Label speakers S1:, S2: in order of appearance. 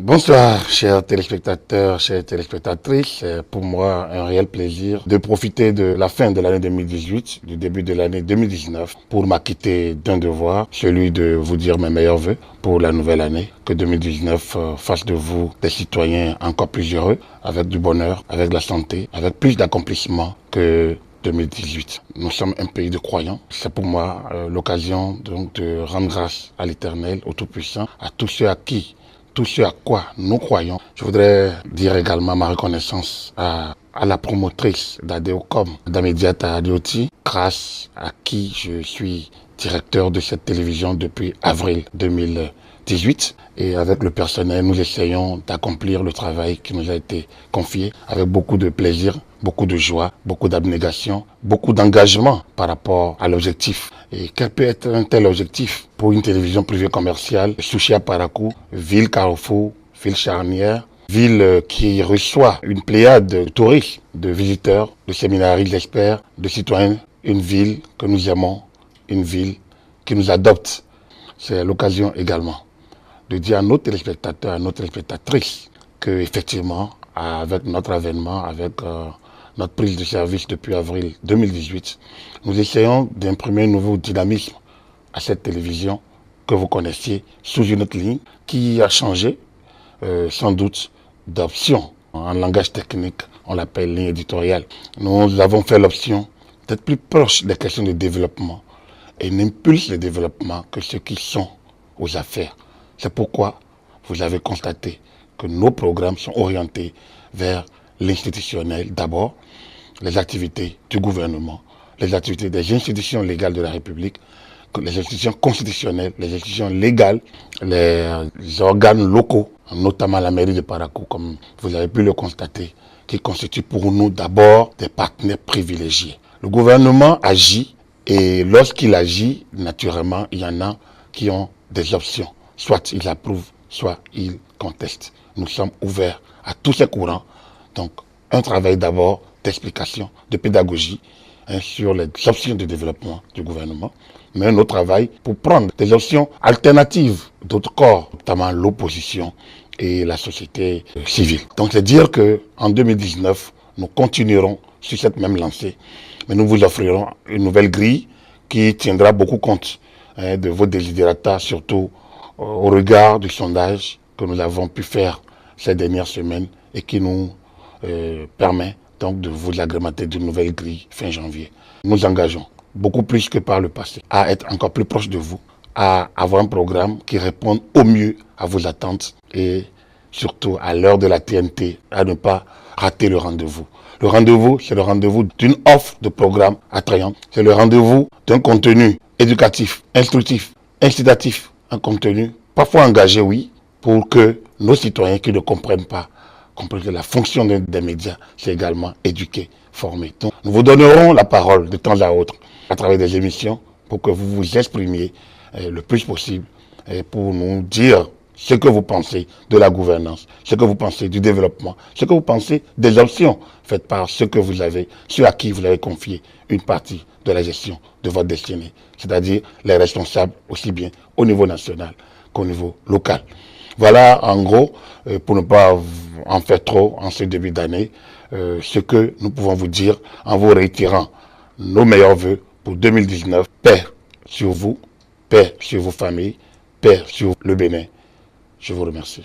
S1: Bonsoir, chers téléspectateurs, chères téléspectatrices. C'est pour moi un réel plaisir de profiter de la fin de l'année 2018, du début de l'année 2019, pour m'acquitter d'un devoir, celui de vous dire mes meilleurs vœux pour la nouvelle année. Que 2019 fasse de vous des citoyens encore plus heureux, avec du bonheur, avec de la santé, avec plus d'accomplissement que 2018. Nous sommes un pays de croyants. C'est pour moi l'occasion donc de rendre grâce à l'Éternel, au Tout-Puissant, à tous ceux à quoi nous croyons. Je voudrais dire également ma reconnaissance à la promotrice d'Adeocom, Damediata Adeoti, grâce à qui je suis directeur de cette télévision depuis avril 2018. Et avec le personnel, nous essayons d'accomplir le travail qui nous a été confié avec beaucoup de plaisir, beaucoup de joie, beaucoup d'abnégation, beaucoup d'engagement par rapport à l'objectif. Et quel peut être un tel objectif pour une télévision privée commerciale, Sushi à Parakou, ville carrefour, ville charnière, ville qui reçoit une pléiade de touristes, de visiteurs, de séminaristes, d'experts, de citoyens, une ville que nous aimons, une ville qui nous adopte. C'est l'occasion également de dire à nos téléspectateurs, à nos téléspectatrices, que effectivement, avec notre avènement, avec notre prise de service depuis avril 2018, nous essayons d'imprimer un nouveau dynamisme à cette télévision que vous connaissiez sous une autre ligne qui a changé sans doute d'option. En langage technique, on l'appelle ligne éditoriale. Nous avons fait l'option d'être plus proche des questions de développement et n'impulse le développement que ceux qui sont aux affaires. C'est pourquoi vous avez constaté que nos programmes sont orientés vers l'institutionnel d'abord, les activités du gouvernement, les activités des institutions légales de la République, les institutions constitutionnelles, les institutions légales, les organes locaux, notamment la mairie de Parakou, comme vous avez pu le constater, qui constituent pour nous d'abord des partenaires privilégiés. Le gouvernement agit et lorsqu'il agit, naturellement, il y en a qui ont des options. Soit ils approuvent, soit ils contestent. Nous sommes ouverts à tous ces courants. Donc, un travail d'abord d'explication, de pédagogie sur les options de développement du gouvernement, mais un autre travail pour prendre des options alternatives d'autres corps, notamment l'opposition et la société civile. Donc, c'est dire qu'en 2019, nous continuerons sur cette même lancée, mais nous vous offrirons une nouvelle grille qui tiendra beaucoup compte de vos desiderata, surtout au regard du sondage que nous avons pu faire ces dernières semaines et qui nous permet donc de vous agrémenter d'une nouvelle grille fin janvier. Nous engageons beaucoup plus que par le passé à être encore plus proche de vous, à avoir un programme qui réponde au mieux à vos attentes et surtout à l'heure de la TNT, à ne pas rater le rendez-vous. Le rendez-vous, c'est le rendez-vous d'une offre de programme attrayante. C'est le rendez-vous d'un contenu éducatif, instructif, incitatif, un contenu parfois engagé, oui, pour que nos citoyens qui ne comprennent pas comprennent que la fonction des médias, c'est également éduquer, former. Donc, nous vous donnerons la parole de temps à autre à travers des émissions pour que vous vous exprimiez le plus possible et pour nous dire ce que vous pensez de la gouvernance, ce que vous pensez du développement, ce que vous pensez des options faites par ceux que vous avez, ceux à qui vous avez confié une partie de la gestion de votre destinée, c'est-à-dire les responsables aussi bien au niveau national qu'au niveau local. Voilà en gros, pour ne pas en faire trop en ce début d'année, ce que nous pouvons vous dire en vous réitérant nos meilleurs vœux pour 2019. Paix sur vous, paix sur vos familles, paix sur le Bénin. Je vous remercie.